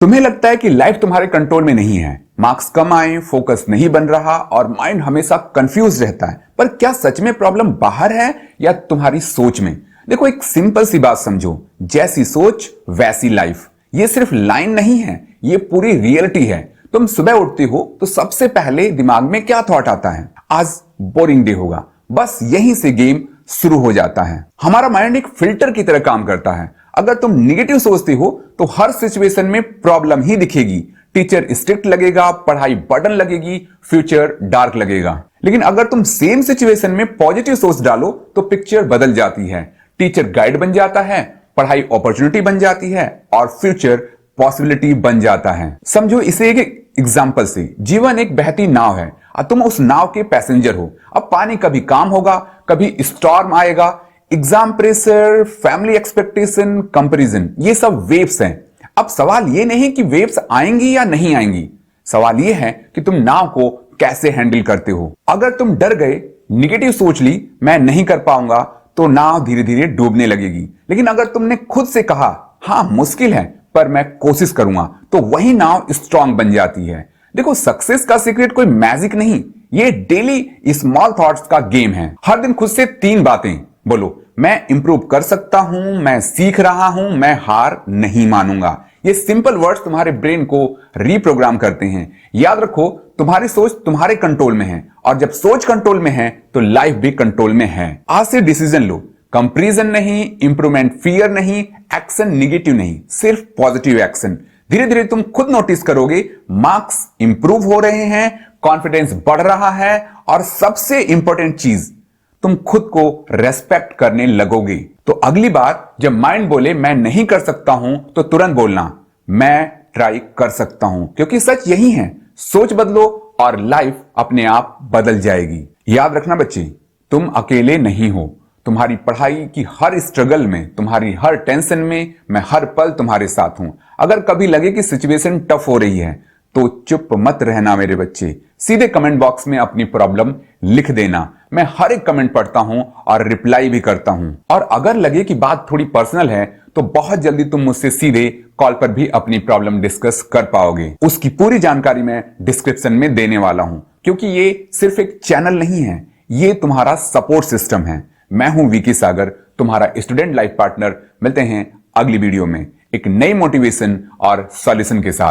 तुम्हें लगता है कि लाइफ तुम्हारे कंट्रोल में नहीं है, मार्क्स कम आए, फोकस नहीं बन रहा और माइंड हमेशा कंफ्यूज रहता है। पर क्या सच में प्रॉब्लम बाहर है या तुम्हारी सोच में? देखो, एक सिंपल सी बात समझो, जैसी सोच वैसी लाइफ। ये सिर्फ लाइन नहीं है, ये पूरी रियलिटी है। तुम सुबह उठते हो तो सबसे पहले दिमाग में क्या थॉट आता है? आज बोरिंग डे होगा। बस यहीं से गेम शुरू हो जाता है। हमारा माइंड एक फिल्टर की तरह काम करता है। अगर तुम निगेटिव सोचते हो तो हर सिचुएशन में प्रॉब्लम ही दिखेगी। टीचर स्ट्रिक्ट लगेगा, पढ़ाई बर्डन लगेगी, फ्यूचर डार्क लगेगा। लेकिन अगर तुम सेम सिचुएशन में पॉजिटिव सोच डालो तो पिक्चर बदल जाती है। टीचर गाइड बन जाता है, पढ़ाई अपॉर्चुनिटी बन जाती है और फ्यूचर पॉसिबिलिटी बन जाता है। समझो इसे एक एग्जाम्पल से, जीवन एक बहती नाव है और तुम उस नाव के पैसेंजर हो। अब पानी कभी काम होगा, कभी स्टॉर्म आएगा। Exam pressure, family expectation, comparison, ये सब वेव्स हैं। अब सवाल ये नहीं कि वेव्स आएंगी या नहीं आएंगी, सवाल ये है कि तुम नाव को कैसे हैंडल करते हो। अगर तुम डर गए, निगेटिव सोच ली, मैं नहीं कर पाऊंगा, तो नाव धीरे धीरे डूबने लगेगी। लेकिन अगर तुमने खुद से कहा, हाँ मुश्किल है पर मैं कोशिश करूंगा, तो वही नाव स्ट्रांग बन जाती है। देखो, सक्सेस का सीक्रेट कोई मैजिक नहीं, ये डेली स्मॉल थॉट्स का गेम है। हर दिन खुद से 3 बातें बोलो, मैं इंप्रूव कर सकता हूं, मैं सीख रहा हूं, मैं हार नहीं मानूंगा। ये सिंपल वर्ड्स तुम्हारे ब्रेन को रीप्रोग्राम करते हैं। याद रखो, तुम्हारी सोच तुम्हारे कंट्रोल में है और जब सोच कंट्रोल में है तो लाइफ भी कंट्रोल में है। आज से डिसीजन लो, कंपैरिजन नहीं, इंप्रूवमेंट फियर नहीं, एक्शन निगेटिव नहीं, सिर्फ पॉजिटिव एक्शन। धीरे धीरे तुम खुद नोटिस करोगे, मार्क्स इंप्रूव हो रहे हैं, कॉन्फिडेंस बढ़ रहा है और सबसे इंपॉर्टेंट चीज, तुम खुद को रेस्पेक्ट करने लगोगे। तो अगली बार जब माइंड बोले मैं नहीं कर सकता हूं, तो तुरंत बोलना मैं ट्राई कर सकता हूं, क्योंकि सच यही है, सोच बदलो और लाइफ अपने आप बदल जाएगी। याद रखना बच्चे, तुम अकेले नहीं हो। तुम्हारी पढ़ाई की हर स्ट्रगल में, तुम्हारी हर टेंशन में मैं हर पल तुम्हारे साथ हूं। अगर कभी लगे कि सिचुएशन टफ हो रही है तो चुप मत रहना मेरे बच्चे, सीधे कमेंट बॉक्स में अपनी प्रॉब्लम लिख देना। मैं हर एक कमेंट पढ़ता हूं और रिप्लाई भी करता हूं। और अगर लगे कि बात थोड़ी पर्सनल है तो बहुत जल्दी तुम मुझसे सीधे कॉल पर भी अपनी प्रॉब्लम डिस्कस कर पाओगे। उसकी पूरी जानकारी मैं डिस्क्रिप्शन में देने वाला हूं, क्योंकि ये सिर्फ एक चैनल नहीं है, ये तुम्हारा सपोर्ट सिस्टम है। मैं हूं विकी सागर, तुम्हारा स्टूडेंट लाइफ पार्टनर। मिलते हैं अगली वीडियो में एक नई मोटिवेशन और सॉल्यूशन के साथ।